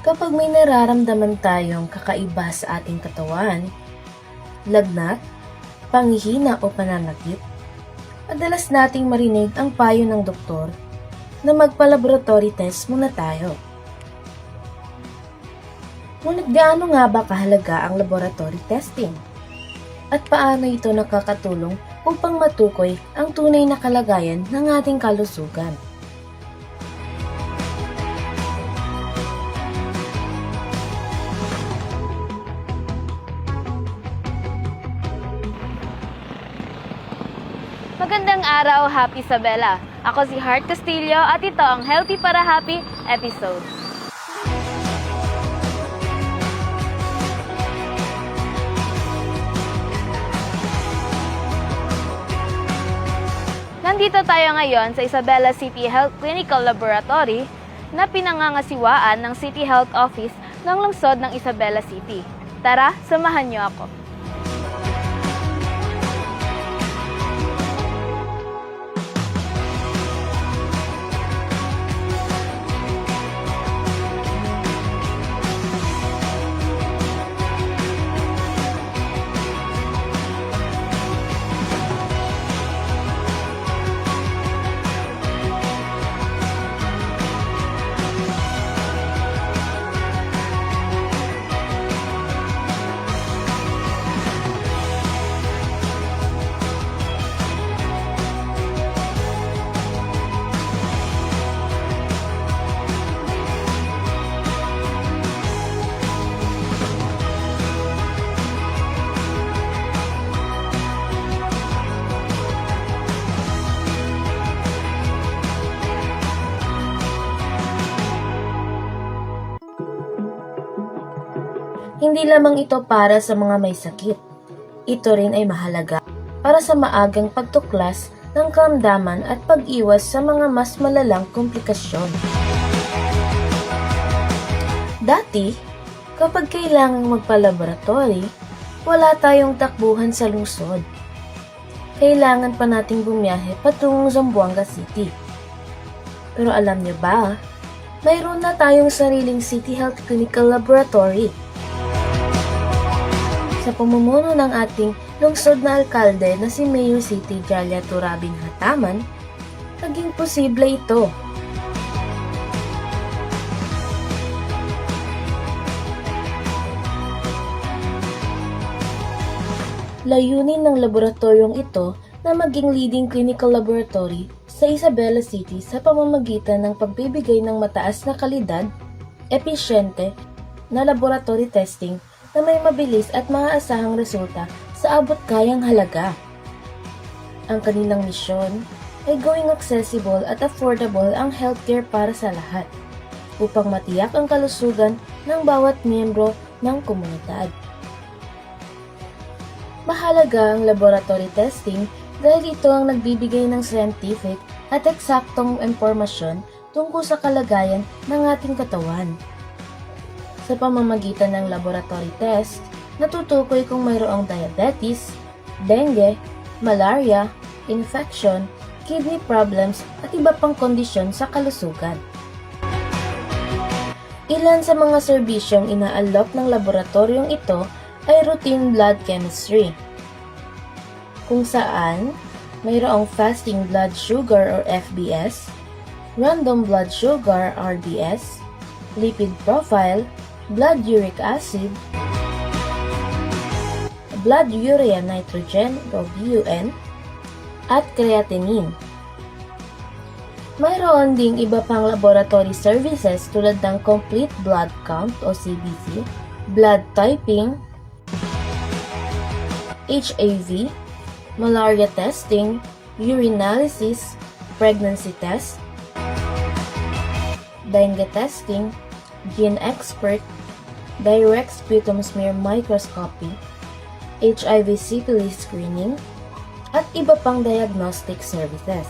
Kapag may nararamdaman tayong kakaiba sa ating katawan, lagnat, panghihina o pananakit, madalas nating marinig ang payo ng doktor na magpa-laboratory test muna tayo. Ngunit gaano nga ba kahalaga ang laboratory testing? At paano ito nakakatulong upang matukoy ang tunay na kalagayan ng ating kalusugan? Magandang araw, Happy Isabela. Ako si Heart Castillo at ito ang Healthy para Happy episode. Nandito tayo ngayon sa Isabela City Health Clinical Laboratory na pinangangasiwaan ng City Health Office ng lungsod ng Isabela City. Tara, samahan niyo ako. Hindi lamang ito para sa mga may sakit. Ito rin ay mahalaga para sa maagang pagtuklas ng karamdaman at pag-iwas sa mga mas malalang komplikasyon. Dati, kapag kailangang magpa-laboratory, wala tayong takbuhan sa lungsod. Kailangan pa nating bumiyahe patungong Zamboanga City. Pero alam niyo ba, mayroon na tayong sariling City Health Clinical Laboratory. Sa pamumuno ng ating lungsod na alkalde na si Mayor City Jalia Turabin Hataman, naging posible ito. Layunin ng laboratoryong ito na maging leading clinical laboratory sa Isabela City sa pamamagitan ng pagbibigay ng mataas na kalidad, episyente na laboratory testing na may mabilis at maaasahang resulta sa abot kayang halaga. Ang kanilang misyon ay gawing accessible at affordable ang healthcare para sa lahat upang matiyak ang kalusugan ng bawat miyembro ng komunidad. Mahalaga ang laboratory testing dahil ito ang nagbibigay ng scientific at eksaktong impormasyon tungkol sa kalagayan ng ating katawan. Sa pamamagitan ng laboratory test, natutukoy kung mayroong diabetes, dengue, malaria, infection, kidney problems at iba pang kondisyon sa kalusugan. Ilan sa mga serbisyong inaalok ng laboratoryong ito ay routine blood chemistry, kung saan mayroong fasting blood sugar or FBS, random blood sugar RDS, lipid profile, blood uric acid, blood urea nitrogen o BUN, at creatinine. Mayroon ding iba pang laboratory services tulad ng complete blood count o CBC, blood typing, HAV, malaria testing, urinalysis, pregnancy test, dengue testing, gene expert, direct sputum smear microscopy, HIV syphilis screening, at iba pang diagnostic services.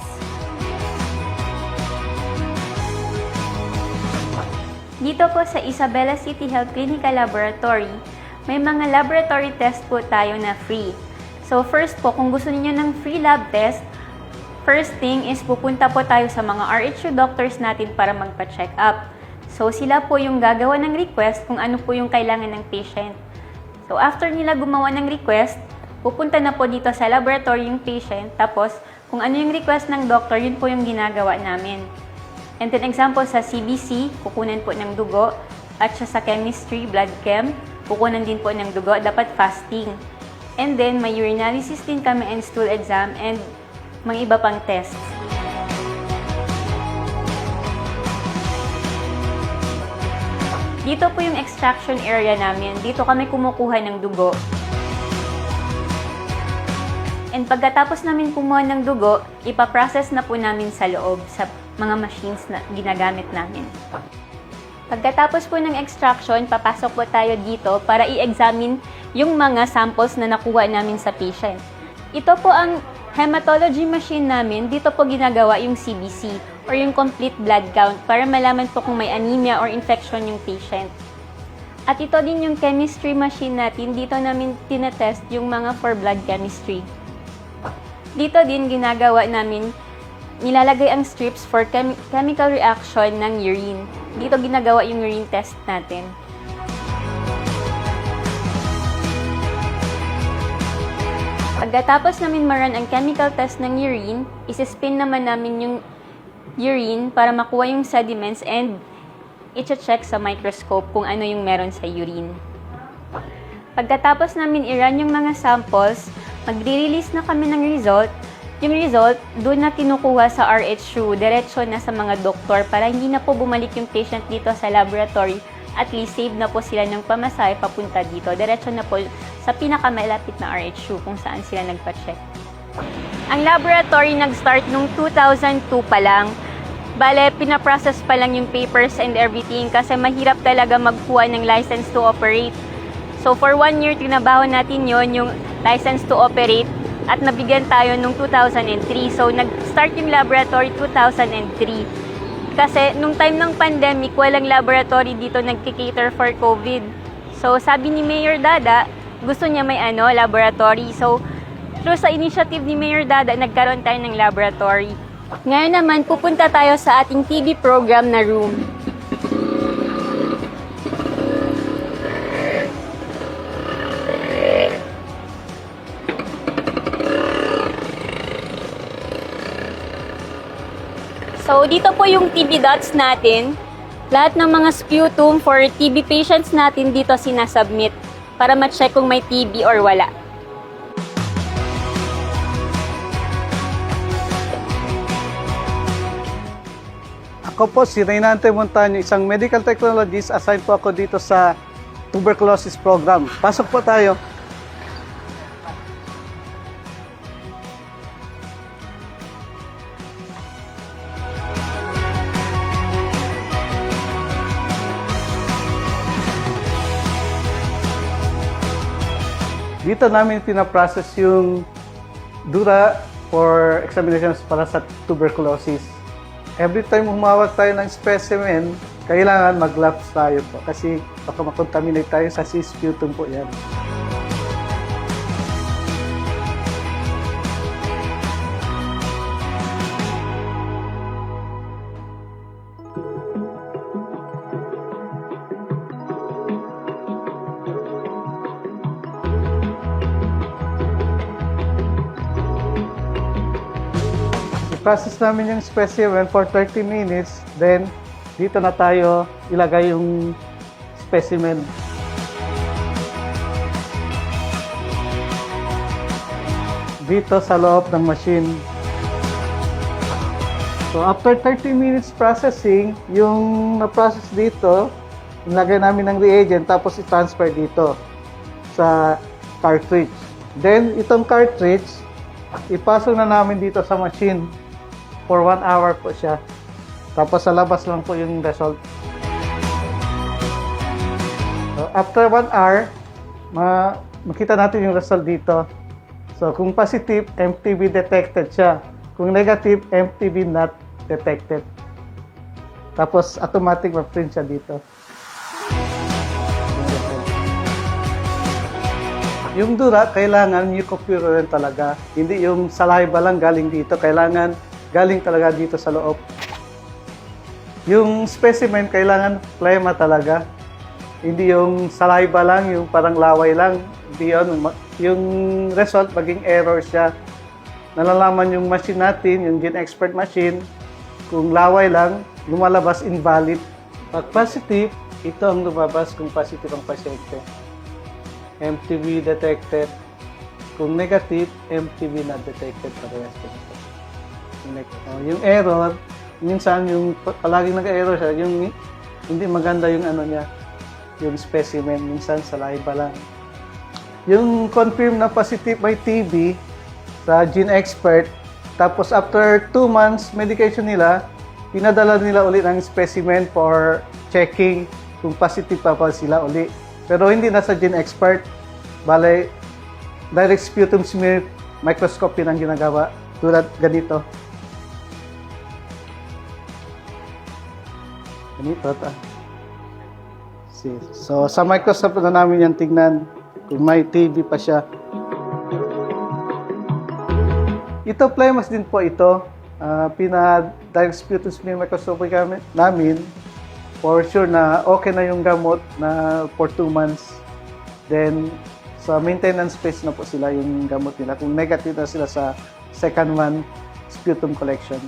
Dito po sa Isabela City Health Clinical Laboratory, may mga laboratory test po tayo na free. So first po, kung gusto niyo ng free lab test, first thing is pupunta po tayo sa mga RHU doctors natin para magpa-check up. So sila po yung gagawa ng request kung ano po yung kailangan ng patient. So after nila gumawa ng request, pupunta na po dito sa laboratory yung patient, tapos kung ano yung request ng doctor, yun po yung ginagawa namin. And then example sa CBC, kukunan po ng dugo, at sa chemistry, blood chem, kukunan din po ng dugo, dapat fasting. And then may urinalysis din kami and stool exam and mga iba pang tests. Dito po yung extraction area namin. Dito kami kumukuha ng dugo. And pagkatapos namin kumuha ng dugo, ipaprocess na po namin sa loob sa mga machines na ginagamit namin. Pagkatapos po ng extraction, papasok po tayo dito para i-examine yung mga samples na nakuha namin sa patient. Ito po ang hematology machine namin. Dito po ginagawa yung CBC or yung complete blood count para malaman po kung may anemia or infection yung patient. At ito din yung chemistry machine natin. Dito namin tinetest yung mga for blood chemistry. Dito din ginagawa namin, nilalagay ang strips for chemical reaction ng urine. Dito ginagawa yung urine test natin. Pagkatapos namin ma-run ang chemical test ng urine, isi-spin naman namin yung urine para makuha yung sediments and i-check sa microscope kung ano yung meron sa urine. Pagkatapos namin i-run yung mga samples, magre-release na kami ng result. Yung result, doon na kinukuha sa RHU, diretso na sa mga doktor para hindi na po bumalik yung patient dito sa laboratory. At least save na po sila ng pamasahe papunta dito. Diretso na po sa pinakamalapit na RHU kung saan sila nagpa-check. Ang laboratory nag-start nung 2002 pa lang. Bale, pinaprocess pa lang yung papers and everything kasi mahirap talaga magkuha ng license to operate. So for 1 year, trinabaho natin yon yung license to operate at nabigyan tayo nung 2003. So nag-start yung laboratory 2003. Kasi nung time ng pandemic, walang laboratory dito nagki-cater for COVID. So sabi ni Mayor Dada, gusto niya may laboratory. So through sa initiative ni Mayor Dada, nagkaroon tayo ng laboratory. Ngayon naman, pupunta tayo sa ating TB program na room. So, dito po yung TB dots natin. Lahat ng mga sputum for TB patients natin dito sinasubmit para ma-check kung may TB or wala. Ako po si Reynante Montaño, isang medical technologist. Assigned po ako dito sa tuberculosis program. Pasok po tayo. Dito namin pinaprocess yung dura for examinations para sa tuberculosis. Every time humawak tayo ng specimen, kailangan mag-gloves tayo po kasi baka makontaminate tayo sa sputum po yan. I-process namin yung specimen for 30 minutes, then dito na tayo ilagay yung specimen. Dito sa loob ng machine. So after 30 minutes processing, yung na-process dito, ilagay namin ng reagent tapos i-transfer dito sa cartridge. Then itong cartridge, ipasok na namin dito sa machine. For 1 hour po siya. Tapos sa labas lang po yung result. So, after 1 hour, makita natin yung result dito. So kung positive, MTB detected siya. Kung negative, MTB not detected. Tapos automatic ma-print siya dito. Yung dura, kailangan mucopurulent talaga. Hindi yung saliva lang galing dito. Kailangan galing talaga dito sa loob. Yung specimen, kailangan phlegma talaga. Hindi yung saliva lang, yung parang laway lang. Hindi yun. Yung result, maging error siya. Nalalaman yung machine natin, yung GenExpert machine, kung laway lang, lumalabas invalid. Pag positive, ito ang lumabas kung positive ang pasyente. MTB detected. Kung negative, MTB not detected. Parehas dito. Yung error, minsan yung palaging nag-error siya, yung hindi maganda yung ano niya, yung specimen, minsan saliva lang. Yung confirm na positive by TB sa GenExpert, tapos after 2 months medication nila, pinadala nila ulit ng specimen for checking kung positive pa sila ulit. Pero hindi na sa GenExpert, bale direct sputum smear microscopy ang ginagawa tulad ganito. So, sa microscope na namin yan tignan kung may TB pa siya. Ito, phlemas din po ito. Direct sputum smear microscopy namin. For sure na okay na yung gamot na for 2 months. Then, sa maintenance phase na po sila yung gamot nila. Kung negative na sila sa second one, sputum collection.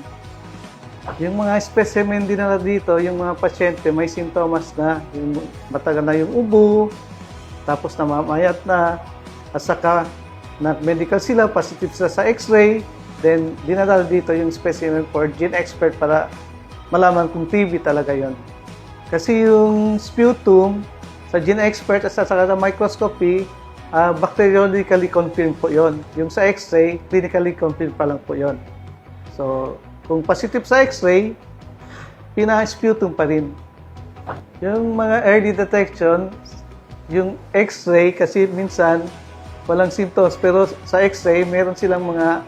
Yung mga specimen din na dito, yung mga pasyente may sintomas na, yung matagal na yung ubo, tapos namamayat na, at saka nag-medical sila, positive sila sa x-ray, then dinadala dito yung specimen for GenExpert para malaman kung TB talaga yon. Kasi yung sputum sa GenExpert at sa microscopy, bacteriologically confirmed po yon. Yung sa x-ray, clinically confirmed pa lang po yon. So, kung positive sa x-ray, pina-sputum pa rin. Yung mga early detection, yung x-ray kasi minsan walang symptoms, pero sa x-ray meron silang mga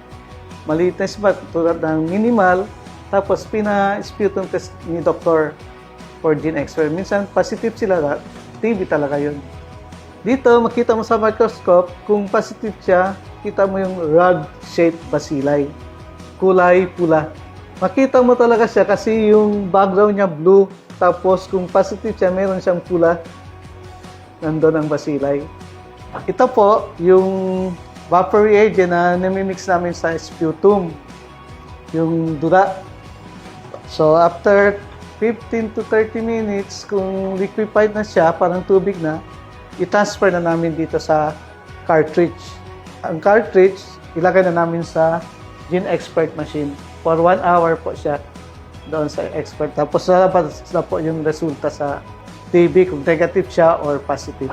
maliit na spot tulad ng minimal, tapos pina-sputum test ni doctor for GenExpert. Minsan positive sila, TB talaga yun. Dito, makita mo sa microscope, kung positive siya, kita mo yung rod-shaped bacilli. Kulay pula. Makita mo talaga siya kasi yung background niya blue, tapos kung positive siya, meron siyang pula. Nandun ang bacilli. Ito po, yung vapor reagent na namimix namin sa sputum. Yung dura. So, after 15 to 30 minutes, kung liquefied na siya, parang tubig na, i-transfer na namin dito sa cartridge. Ang cartridge, ilagay na namin sa GenExpert machine. For 1 hour po siya doon sa expert. Tapos lalabas na po yung resulta sa TB kung negative siya or positive.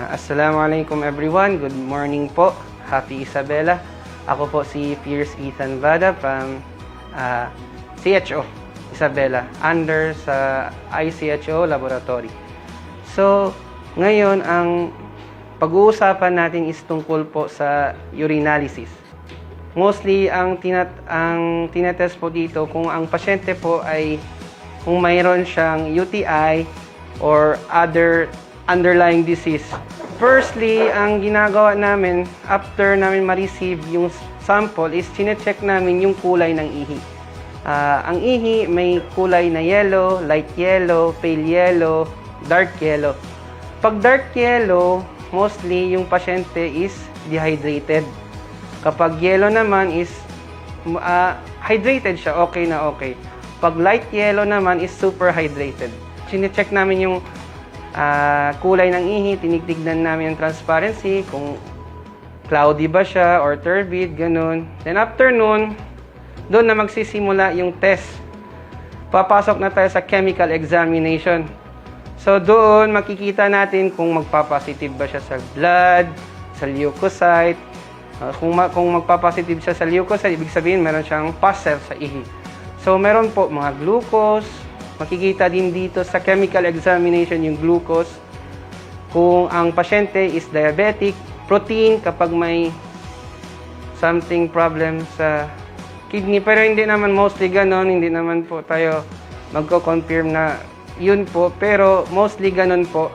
Assalamualaikum everyone. Good morning po. Happy Isabela. Ako po si Pierce Ethan Vada from CHO Isabela under sa ICHO Laboratory. So, ngayon ang pag-uusapan natin is tungkol po sa urinalysis. Mostly, ang tinetest po dito kung ang pasyente po ay kung mayroon siyang UTI or other underlying disease. Firstly, ang ginagawa namin after namin ma-receive yung sample is chinecheck namin yung kulay ng ihi. Ang ihi may kulay na yellow, light yellow, pale yellow, dark yellow. Pag dark yellow, mostly yung pasyente is dehydrated. Kapag yellow naman is hydrated siya, okay na okay. Pag light yellow naman is super hydrated. Chinecheck namin yung kulay ng ihi, tinitignan namin yung transparency, kung cloudy ba siya or turbid, ganun. Then after nun, doon na magsisimula yung test. Papasok na tayo sa chemical examination. So doon makikita natin kung magpapositive ba siya sa blood, sa leukocyte. Kung magpapositive siya sa leukocyte, ibig sabihin meron siyang pus cell sa ihi. So meron po mga glucose. Makikita din dito sa chemical examination yung glucose. Kung ang pasyente is diabetic, protein kapag may something problem sa kidney. Pero hindi naman mostly ganon, hindi naman po tayo magko-confirm na yun po. Pero mostly ganon po.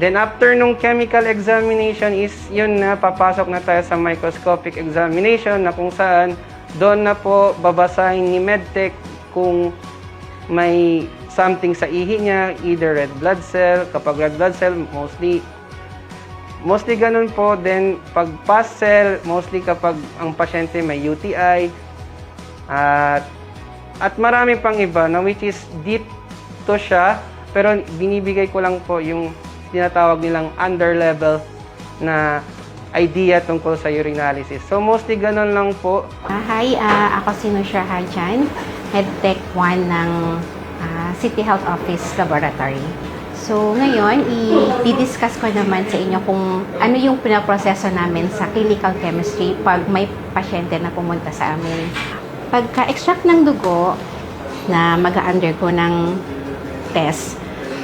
Then after nung chemical examination is yun na, papasok na tayo sa microscopic examination na kung saan doon na po babasahin ni Medtech kung may something sa ihi niya, either red blood cell. Kapag red blood cell, mostly ganun po. Then, pag pus cell, mostly kapag ang pasyente may UTI. At marami pang iba na which is deep to siya, pero binibigay ko lang po yung tinatawag nilang underlevel na idea tungkol sa urinalysis. So, mostly ganun lang po. Hi, ako si Nusha Hajan, Head Tech 1 ng City Health Office Laboratory. So, ngayon, i-discuss ko naman sa inyo kung ano yung pinaproseso namin sa clinical chemistry pag may pasyente na pumunta sa amin. Pagka-extract ng dugo na mag-undergo ng test,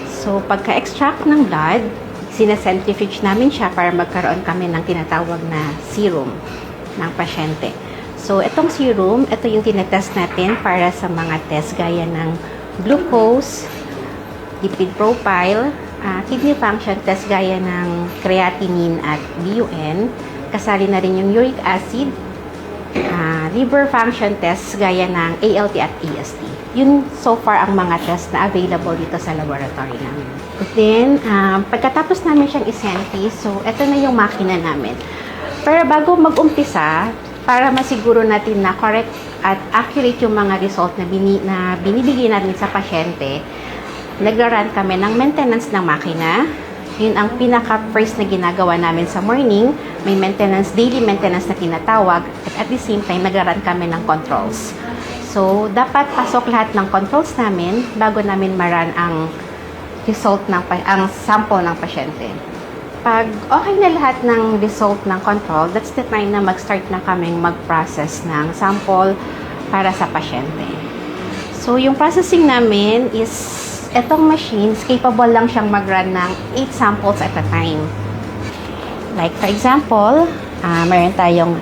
so pagka-extract ng blood, sinacentrifuge namin siya para magkaroon kami ng tinatawag na serum ng pasyente. So, itong serum, ito yung tinetest natin para sa mga test gaya ng glucose, lipid profile, kidney function test gaya ng creatinine at BUN, kasali na rin yung uric acid, liver function test gaya ng ALT at AST. Yun so far ang mga test na available dito sa laboratory namin. Then, pagkatapos namin siyang isenti, so ito na yung makina namin. Pero bago mag-umpisa, para masiguro natin na correct at accurate yung mga result na binibigay natin sa pasyente, nagra-run kami ng maintenance ng makina. Yun ang pinaka-first na ginagawa namin sa morning. May maintenance, daily maintenance na tinatawag. At the same time, nagra-run kami ng controls. So, dapat pasok lahat ng controls namin bago namin ma-run ang result ang sample ng pasyente. Pag okay na lahat ng result ng control, that's the time na mag-start na kaming mag-process ng sample para sa pasyente. So, yung processing namin is etong machines, capable lang siyang mag-run ng 8 samples at a time. Like, for example, meron tayong,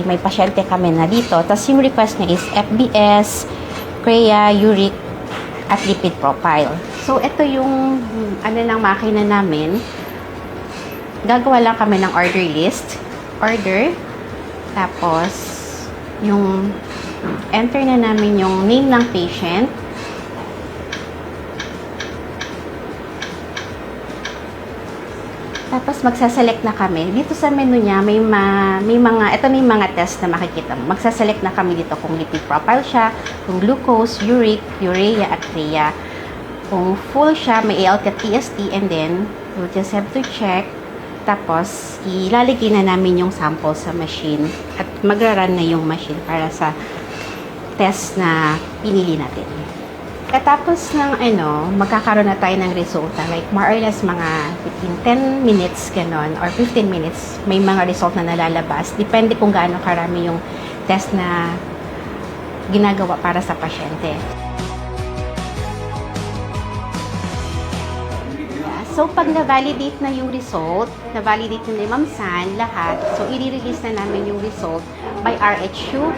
may pasyente kami na dito, tapos yung request niya is FBS, CREA, uric, at lipid profile. So, ito yung, ng makina namin. Gagawa lang kami ng order list. Order. Tapos, yung, enter na namin yung name ng patient. Tapos magsaselect na kami. Dito sa menu niya, may mga test na makikita mo. Magsaselect na kami dito kung lipid profile siya, kung glucose, uric, urea, at CREA. Kung full siya, may ALT at AST, and then we'll just have to check. Tapos, ilalagay na namin yung sample sa machine at magra-run na yung machine para sa test na pinili natin. Katapos ng magkakaroon na tayo ng resulta, like more or less mga between 10 minutes ganon or 15 minutes, may mga result na nalalabas. Depende kung gaano karami yung test na ginagawa para sa pasyente. So, pag na-validate na yung result, na-validate na ni Ma'am San, lahat, so, i-release na namin yung result by RHU.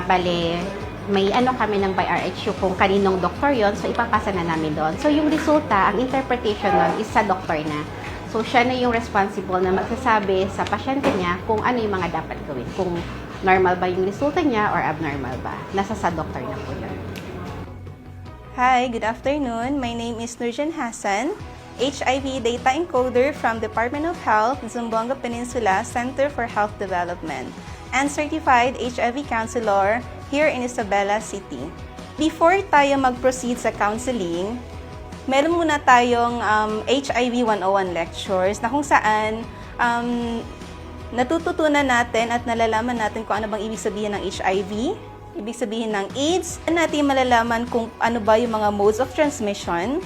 Bale, may kami ng by RHU kung kaninong doktor yon, so ipapasa na namin doon. So, yung resulta, ang interpretation nun is sa doktor na. So, siya na yung responsible na magsasabi sa pasyente niya kung ano yung mga dapat gawin. Kung normal ba yung resulta niya or abnormal ba. Nasa sa doktor na po yun. Hi, good afternoon. My name is Nurjan Hassan, HIV Data Encoder from Department of Health, Zamboanga Peninsula Center for Health Development, and Certified HIV Counselor here in Isabela City. Before tayo mag-proceed sa counseling, meron muna tayong HIV 101 lectures na kung saan natututunan natin at nalalaman natin kung ano bang ibig sabihin ng HIV, ibig sabihin ng AIDS, at natin malalaman kung ano ba yung mga modes of transmission,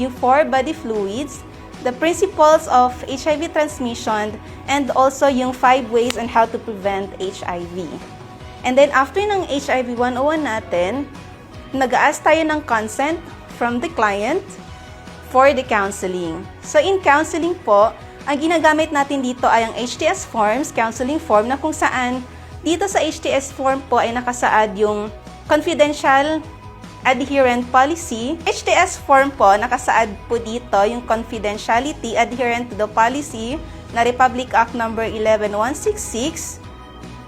yung 4 body fluids, the principles of HIV transmission, and also yung 5 ways on how to prevent HIV. And then after ng HIV 101 natin, nag-a-ask tayo ng consent from the client for the counseling. So in counseling po, ang ginagamit natin dito ay ang HTS forms, counseling form, na kung saan dito sa HTS form po ay nakasaad yung confidential adherent policy. HTS form po, nakasaad po dito yung confidentiality adherent to the policy na Republic Act number 11166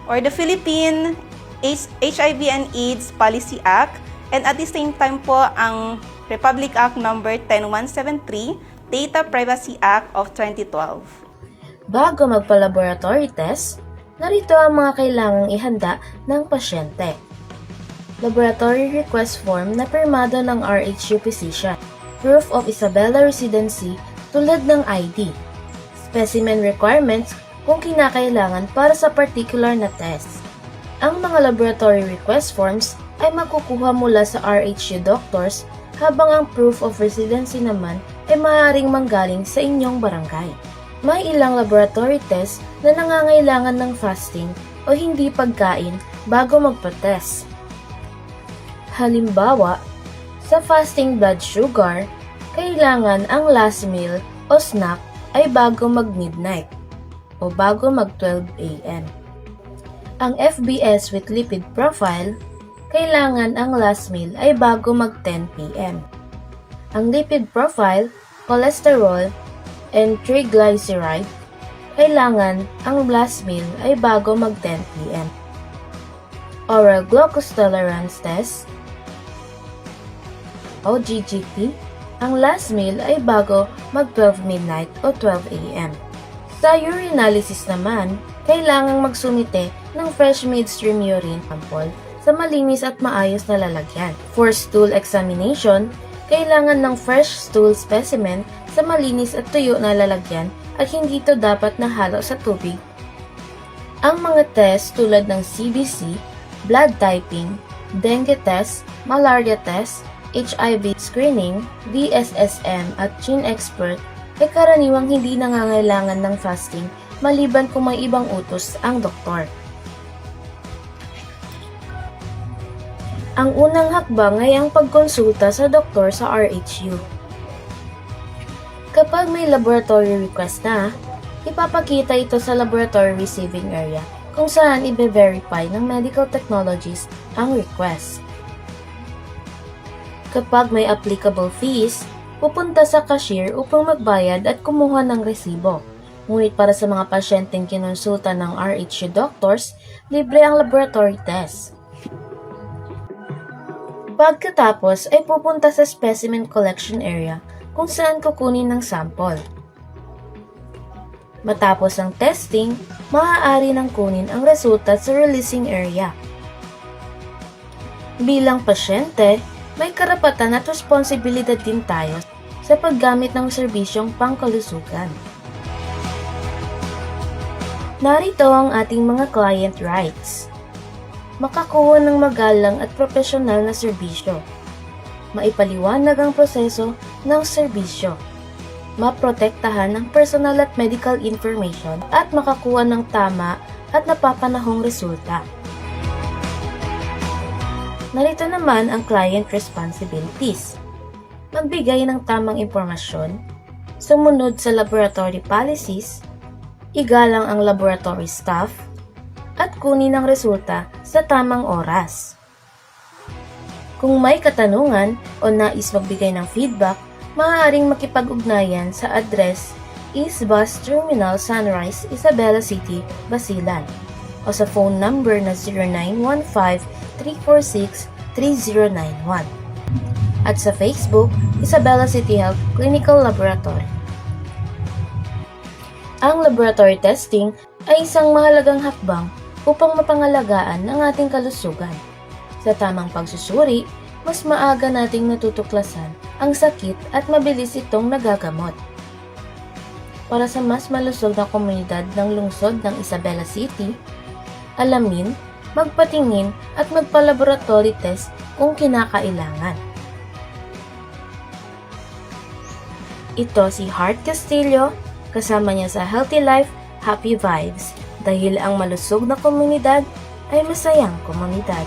or the Philippine HIV and AIDS Policy Act, and at the same time po ang Republic Act number 10173, Data Privacy Act of 2012. Bago magpa-laboratory test, narito ang mga kailangang ihanda ng pasyente. Laboratory request form na pirmado ng RHU physician. Proof of Isabela residency tulad ng ID. Specimen requirements kung kinakailangan para sa particular na test. Ang mga laboratory request forms ay makukuha mula sa RHU doctors, habang ang proof of residency naman ay maaaring manggaling sa inyong barangay. May ilang laboratory test na nangangailangan ng fasting o hindi pagkain bago magpa-test. Halimbawa, sa fasting blood sugar, kailangan ang last meal o snack ay bago mag-midnight o bago mag-12 a.m. Ang FBS with lipid profile, kailangan ang last meal ay bago mag-10 p.m. Ang lipid profile, cholesterol, and triglyceride, kailangan ang last meal ay bago mag-10 p.m. Oral glucose tolerance test, o GGT, ang last meal ay bago mag-12 midnight o 12 a.m. Sa urinalysis naman, kailangang magsumite ng fresh midstream urine sample sa malinis at maayos na lalagyan. For stool examination, kailangan ng fresh stool specimen sa malinis at tuyo na lalagyan at hindi ito dapat nahalo sa tubig. Ang mga test tulad ng CBC, blood typing, dengue test, malaria test, HIV screening, DSSM at Gene Expert ay karaniwang hindi nangangailangan ng fasting maliban kung may ibang utos ang doktor. Ang unang hakbang ay ang pagkonsulta sa doktor sa RHU. Kapag may laboratory request na, ipapakita ito sa laboratory receiving area kung saan i-verify ng medical technologies ang request. Kapag may applicable fees, pupunta sa cashier upang magbayad at kumuha ng resibo. Ngunit para sa mga pasyenteng kinonsulta ng RHU doctors, libre ang laboratory test. Pagkatapos ay pupunta sa specimen collection area kung saan kukunin ng sample. Matapos ang testing, maaari nang kunin ang resulta sa releasing area. Bilang pasyente, may karapatan at responsibilidad din tayo sa paggamit ng serbisyong pangkalusugan. Narito ang ating mga client rights. Makakuha ng magalang at profesional na serbisyo. Maipaliwanag ang proseso ng serbisyo. Maprotektahan ang personal at medical information at makakuha ng tama at napapanahong resulta. Narito naman ang client responsibilities. Magbigay ng tamang impormasyon, sumunod sa laboratory policies, igalang ang laboratory staff, at kunin ang resulta sa tamang oras. Kung may katanungan o nais magbigay ng feedback, maaaring makipag-ugnayan sa address East Bus Terminal Sunrise, Isabela City, Basilan o sa phone number na 0915-346-3091 at sa Facebook, Isabela City Health Clinical Laboratory. Ang laboratory testing ay isang mahalagang hakbang upang mapangalagaan ang ating kalusugan. Sa tamang pagsusuri, mas maaga nating natutuklasan ang sakit at mabilis itong nagagamot. Para sa mas malusog na komunidad ng lungsod ng Isabela City, alamin, magpatingin at magpa-laboratory test kung kinakailangan. Ito si Heart Castillo, kasama niya sa Healthy Life, Happy Vibes, dahil ang malusog na komunidad ay masayang komunidad.